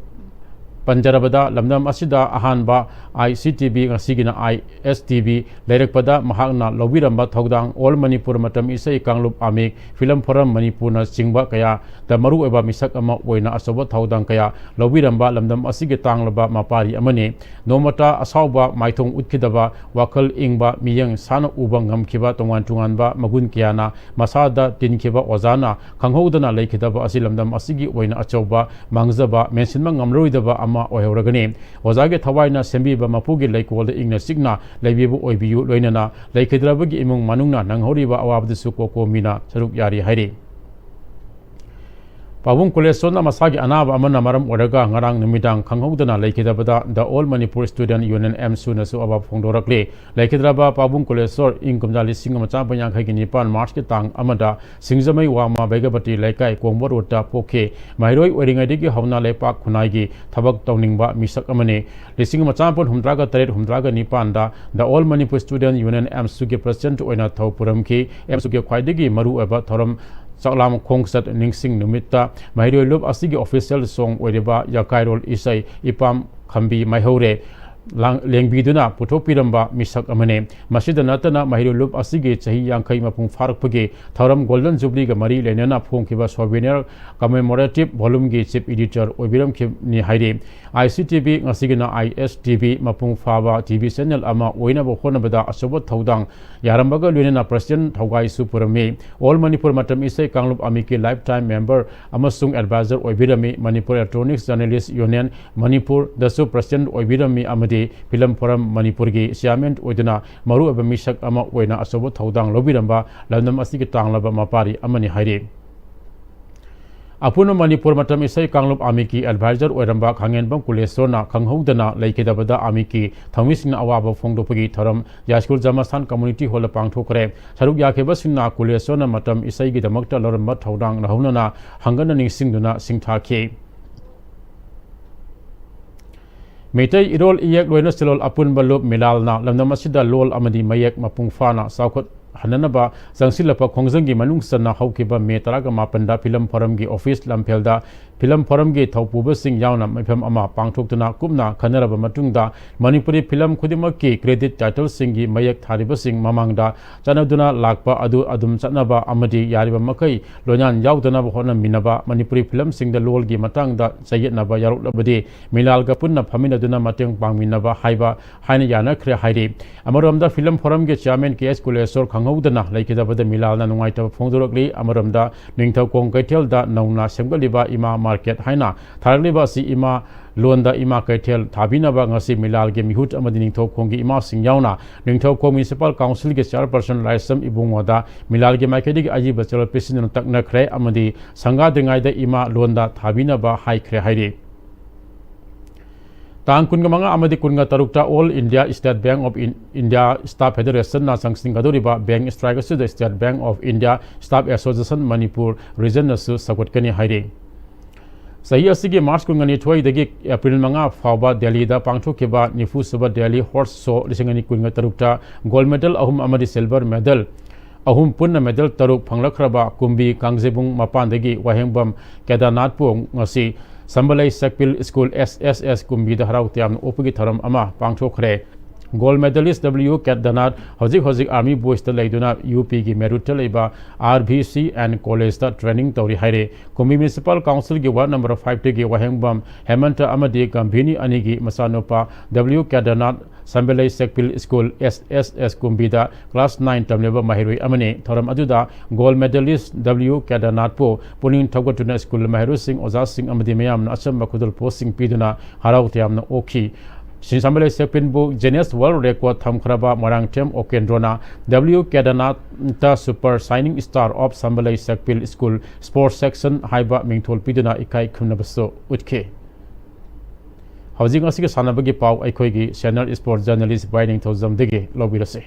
Panjarabada lamdam asida ahanba ICTB ngasigina ISTB leirakpada mahakna lobiramba thodang all Manipur matam isai kanglup amik film forum Manipurna singba kaya da maru eba misak ama oina asoba thodang kaya lobiramba lamdam asige tanglaba mapari amane nomata asawba maithong utkidaba wakal ingba miyang sana ubang ngamkhiba tongan tunganba magun kiyana masada tinkhiba ozana khanghodana leikidaba asilamdam asigi oina achoba mangjaba mensinma ngamroidaba ama oihoragani ozage thawaina sembiba mapugi leikol ingna signa leibibu oibiyu loinana leikidrabagi imung manungna nanghoriba awabdu suko mina saruk yari hairi Pabung Kulesona Masagi Anaba Amana Maram Oraga Ngarang Numidang Kanghodana Laikidabada the All Manipur Student Union MSU Nasu Aba Fondorakle Laikidraba Pabung Kulesor Inkumdali Singamachapanyang Haginipan March Kitang Amada Singzamai Wama Begabati Laikai Komborota Poke Mairoi Weddingadigi Hauna Lepak Kunaigi Tabak Tauningba Misak Amane Lisingamachapan Humdraga Taret Humdraga Nipanda the All Manipur Student Union MSU President Oina Taupuramki MSU Kwaidigi Maru Aba Thoram Saklam Kongsat Ningsing Numita Mahiroi Lup Asigi official song Wediba Yakairol Isai Ipam Kambi Mahore Lengbiduna Putopiramba Misak Amane Masida Natana Mahiroi Lup Asigi Chahi Yankai Mapung Farakpage Tharam Golden Jubilee Gamari Lenana Pongkiba Souvenir Commemorative Volume Gi Chief Editor Obiram Ni Hairi ICTB Ngasigina ISTB Mapung Faba TV channel Ama Oina Bohonabada Asobat Thodang Yarambaga Lunena President Thogai Supurame All Manipur Matam Isai Kanglup Amiki Lifetime Member Amasung Advisor Oibirami Manipur Electronics Journalist Union Manipur Dasu President Oibirami Amadi Film Forum Manipur Gi Siament Oidana Maru Abamisak Ama Oina Asobat Thodang Lobiramba Landam Asiki Tanglaba Mapari Amani Hairi Apuna Manipur Matam Isai Kanglup Amiki Advisor Oiramba Kangenbam Kulesona Kanghodana Laikidabada Amiki Thamising Awaba Fongdopagi Tharam Yashkul Jamastan Community Hall Pangthokre Saruk Yakebasina Kulesona Matam Isai Gidamakta Loramba Thodang Nahunana Hangana Ningsingduna Singthake Metai Irol Iyak Loina Silol Apun Balup Milalna Lamnamasida Lol Amadi Mayak Mapungfana Saukot Hananaba Zangsilapa Kongzangi Manungsana Haukiba Metaraga Mapanda Film Forum Gi Office Lampelda Film Forum Gi Thaupuba Sing Yauna Mapam Ama Pangthokduna Kumna Khanaraba Matungda Manipuri Film Khudimaki Credit Title Singi Mayak Thariba Sing Mamangda Chanaduna Lakpa Adu Adum Chanaba Amadi Yariba Makai Lonyan Yaudana Hona Minaba Manipuri Film Sing the Lol Gi Matangda Sayetnaba Yarulabadi Milalga Punna Paminaduna Mateng Pangminaba Haiba Haina Yana Kre Hairi Amaramda Film Forum Gi Chairman KS Kulesor Kanghodana Laikidabada Milalna Nungaita Fongdorokli Amaramda Ningthau Kong Kaithelda Nauna Semgaliba Ima Market Haina Tharliba Si Ima Londa Ima Kaitel Thabinaba Ngasi Milal Ge Mihut Amadi Ningthau Kongi Ima Sing Yauna Ningthau Kong Municipal Council Ge Chairperson Laisam Ibungwada Milal Ge Maikedi Ge Aji Bachal President Takna Kre Amadi Sanga Dengaida Ima Londa Thabinaba Hai Kre Hairi Tang Kungamanga Amadi Kunga Tarukta All India State Bank of India Staff Federation na Sangsing Gadoriba Bank Strikers the State Bank of India Staff Association Manipur Region Nasu Sakotkani Hairi Sahi Asigi March Kungani Toy the Gig April Manga Faba Delhi da Pangthokeba Nifu Suba Delhi Horse Show Lisangani Kunga Tarukta Gold Medal Ahum Amadi Silver Medal Ahum Punna Medal Taruk Panglakraba Kumbi Kangjebung Mapandagi Wahengbam Kedarnathpur Ngasi Sambalai Sakpil School SSS Kumbi da Harautiam Opagi Tharam Ama Pangthokre Gold medalist W. Kedarnath Hozik Army Boys the Laiduna UP Gi Merit Leba RBC and College the Training Tori Haire Kumbi Municipal Council Gi Ward number 5 Gi Wahengbam Hemanta Amadi Gambini Anigi Masanopa W. Kedarnath Sambalai Sakpil School SSS Kumbida Class 9 Tamleba Mahiroi Amane Thoram Aduda Gold medalist W. Kedarnath Po Puning Thogotuna School Mahiru Singh Oza Singh Amadi Mayam Acham Makudul Posting Piduna Harautiam na Oki Sinsambalai Sekpinbu Genius World Record Thamkraba Marangtem Okendrona W. Kedarnath the Super Signing Star of Sambalai Sekpil School Sports Section Haiba Mingthol Piduna Ikai Khumnabaso Utke Housing Asiki Sanabagi Pau Aikoigi Senior Sports Journalist Binding Thozam Digi Lobirase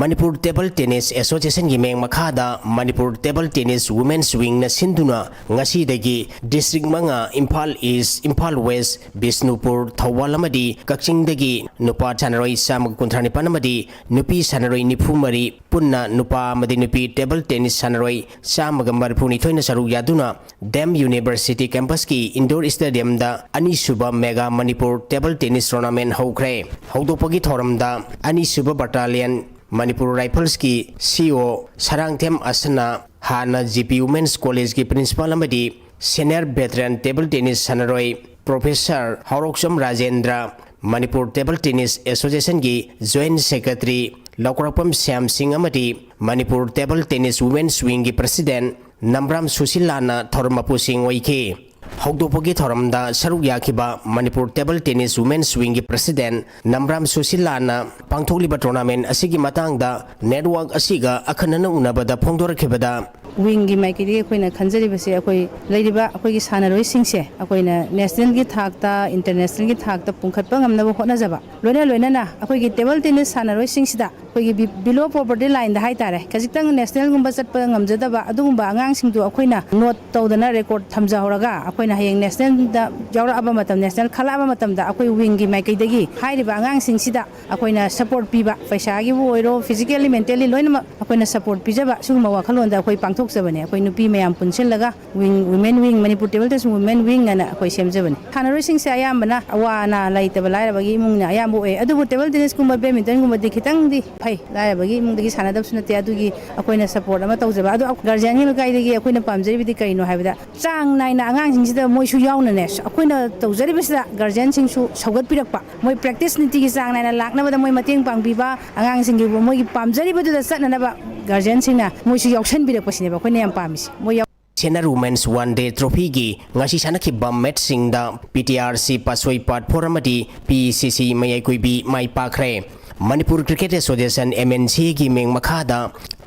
Manipur Table Tennis Association gi meng makhada Manipur Table Tennis Women's Wing na sinduna ngasi dagi district manga Imphal East, Imphal West, Bisnupur, Thawal amadi Kakching dagi nupa chanaroi samag kuntrani panamadi nupi sanaroi nipumari punna nupa amadi nupi table tennis sanaroi samag marpuni thoina saru yaduna Dam University campus ki indoor stadium da ani suba mega Manipur Table Tennis Tournament hokre hodopagi thoram da ani suba battalion Manipur Rifles ki CEO Sarangthem Asana Hana GP Women's College ki principal amadi senior veteran table tennis sanaroi Professor Hauroksom Rajendra Manipur Table Tennis Association ki Joint Secretary Laukrapam Syam Singh amadi Manipur Table Tennis Women's Wing ki President Namram Susilana Thormapu Singh oike Hogdopagi Thoramda Saruk Yakiba Manipur Table Tennis Women's Wing ki President Namram Susilana Pangtholiba Tournament asigi matangda network asiga akhanana unabada phongdorakibada Wingi maikiri akoina khanjaribase akoi leiriba akoi gi sanaroi singse akoina national gi thakta international gi thakta pungkhatpa ngamnaba honajaba loina na akoi gi table tennis sanaroi singsida akoi gi below poverty line da haitare kajitang national gumba chatpa ngamjadaba adugumba angang singdu akoina note tawdana record thamja horaga akoina hayeng national da jawra aba matam national khala aba matam da akoi wingi maikidagi hairiba angang singsida akoina support piba paisa gi oiro physically mentally loina akoina support pijaba suguma wakhalon da akoi pangthok sabane akoi nupi mayam punsil laga wing women wing Manipur Table Tennis women wing ana akoi semjabane khanaroi sing se ayambana awana laitaba lairabagi imungna ayambo e adubu table tennis kumba badminton kumba dikhitang di phai lairabagi imungdagi sanadab sunate adugi akoina support ama tawjaba adu guardian ni kai dagi akoina pamjari bi kaino haibada chang naina angang singsida moisu yauna ne akoina tawjari bisida guardian singsu saugat pirakpa moi practice niti gi chang naina lakna bada moi mateng pangbiba angang singi moi gi pamjari badu da satna ba guardian singna moisu yauksan birakpasine ba akoina yam pamisi moi Senior Women's One Day Trophy gi ngasi sanakhiba match singda PTRC Pasoi Part 4 amadi PCC mayai kuibi mai pakre Manipur Cricket Association MNC gi meng makhada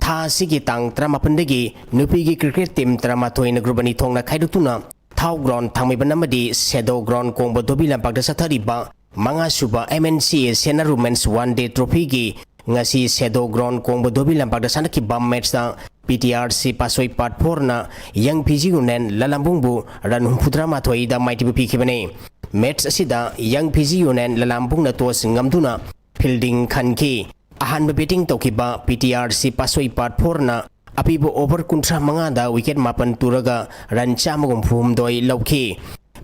tha sigi tang 38 dagi nupi gi cricket team 13 na grubani thongna khaidutuna thau ground thangmai banamadi shadow ground kongbo dobi lampak da sathariba manga suba MNC Senior Women's One Day Trophy gi ngasi shadow ground kongbo dobi lampak da sanakhiba match da PTRC Pasoi Part 4 na Young PG Unen Lalambungbu ran humputra mathoi da maiti pi khibane match asida Young PG Unen Lalambung na tos ngamduna fielding khanki ahan batting tokiba PTRC Pasoi Part 4 na apibo over kuntra manga da wicket mapan turaga ran chamagum phum doi lauki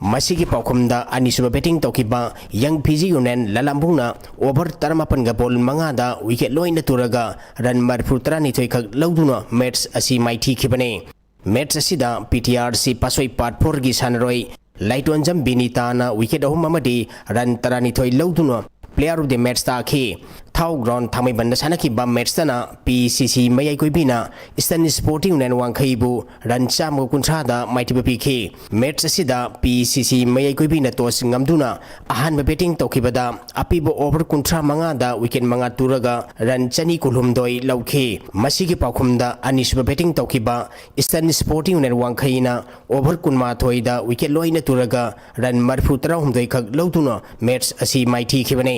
masigi paukhumda anisuba batting tokiba Young PG Unen Lalambungna over tarmapan ga ball manga da wicket loina turaga ran marputra ni thoi khak lauduna match asi maiti khibane match asida PTRC Pasoi Part 4 gi sanroi Laitonjam Binita na wicket ahum amadi ran tarani thoi lauduna player of the match ta khi thau ground thamai banda sanaki ba match na PCC mayai koibina Eastern Sporting Union wangkhaibu ran cham kunthra da maiti pi khi match asida PCC mayai koibina tos ngamduna ahan batting tokibada apibo over kunthra manga da wicket manga turaga ran chani kulhum doi lauki masigi paukhumda anisba batting tokiba Eastern Sporting Union wangkhaina over kunma thoida wicket loina turaga ran marfu 13 khak lauduna match asi maiti khibane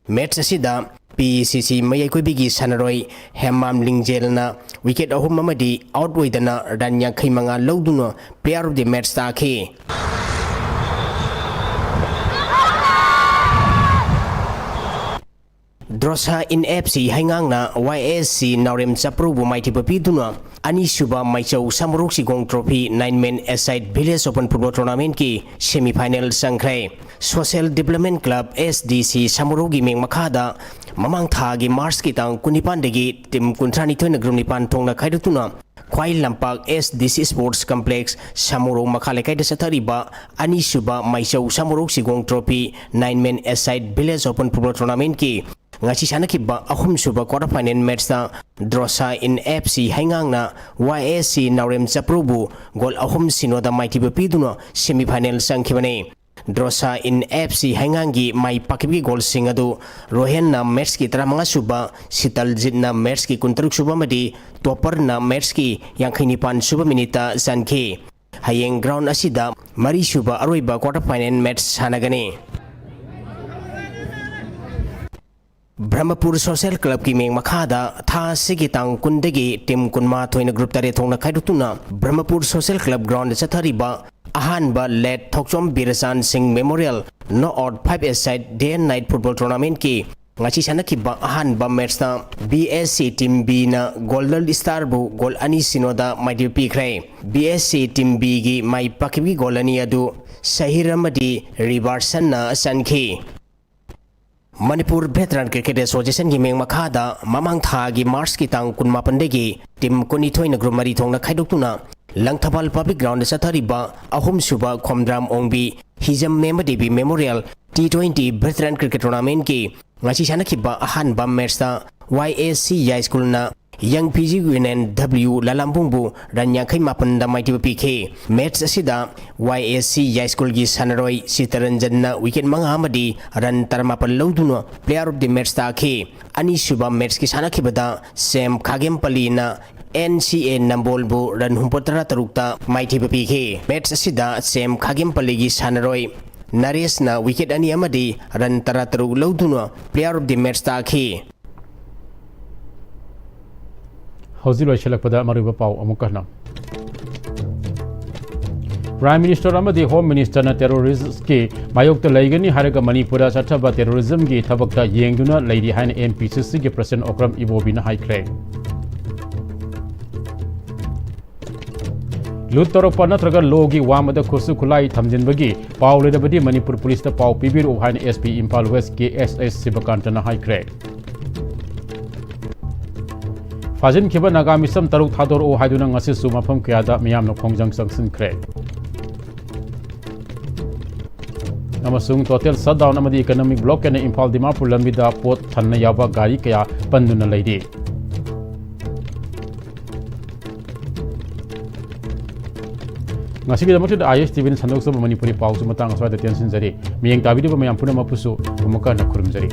match asida PCC mayai koibigi sanaroi Hemam Lingjelna wicket ahum amadi out waidana ran yankhai manga lauduna player of the match ta khi Drosa in FC haingangna YSC Naurem Chaprubu maiti papiduna ani suba maichau Samuruk Sigong Trophy 9-man aside Village Open Football Tournament ki semi final sangkhre Social Development Club SDC Samurugi meng makhada mamang thagi Mars ki tang kunipan degi tim kuntrani thoina grumnipan thongna khaidutuna Kwai Lampak SDC Sports Complex Samurong Makhalekai da sathariba ani suba maichau Samuruk Sigong Trophy 9-man aside Village Open Football Tournament ki ngasi sanakhiba ahum suba quarter final match na Drosa in FC haingangna YSC Naurem Chaprubu gol ahum sinoda maiti bapiduna semi final sangkhibane Drosa in FC haingangi mai pakibi gol singadu Rohen na match ki tramanga suba Sitaljit na match ki kuntaruk suba madi topper na match ki yangkhinipan suba minita sankhe hayeng ground asida mari suba aroiba quarter final match sanagane Brahmapur Social Club ki meng makhada tha sigi tang kundegi tim kunma thoina group tare thongna khaidutuna Brahmapur Social Club ground chathariba ahanba let thokchom Birasan Singh Memorial no odd 5 side day and night football tournament ki ngachi sanakhiba ahanba match na BSC team B na Golden Star bu gol ani sinoda maidi pikre BSC team B gi mai pakibi gol ani adu Sahiramadi Riverson na sankhi Manipur Veteran Cricket Association gi meng makhada mamang tha gi March ki tang kunma pandegi tim kuni thoina group mari thongna khaidokuna Langthapal Public Ground sathariba ahum suba khomdram ongbi Hijam Memadibi Memorial T20 Veteran Cricket Tournament ki ngachi sanakhiba ahan bam match ta YAC High School na Young PG Gwinen W Lalambungbu ranya khai mapan da maiti PK match asida YAC High School gi sanaroi Sitaranjan na wicket manga amadi run tarmapal loduna player of the match ta khi ani suba match ki sanakhibada Sam Khagempali na NCA Nambolbu ran humpotara tarukta maiti PK match asida Sam Khagempali gi sanaroi Naresh na wicket ani amadi run tarataruk loduna player of the match ta khi Hozilo Shalakpada Mariba Pau Amukana Prime Minister Amadi Home Minister na terrorists ki Mayok the Lagani Haraga Manipura Chataba terrorism ki Tabakta Yengduna Lady Han MPCC ki President Okram Ibobina High Craig Lutarokpa natraga logi wamada kursu kulai thamjinbagi Pau ledabadi Manipur Police ta Pau Pibir Uhain SP Impal West KSS Sibakantana High Craig Fajin Kiba Nagamisam Taruk Thador O Haiduna Ngasi Sumapam Kiada Miam no Kongjang Sangsin Craig Namasung total shutdown amadi economic block and Impal Dimapur Lambida Port Thanna Yaba Gari Kaya Panduna Lady Ngasi kita maksud IS TV Sandok Manipuri Pau Sumatang Aswada Tiansin Zari Miyang Tabi Mayam Puna Mapusu Umuka Nakurum Zari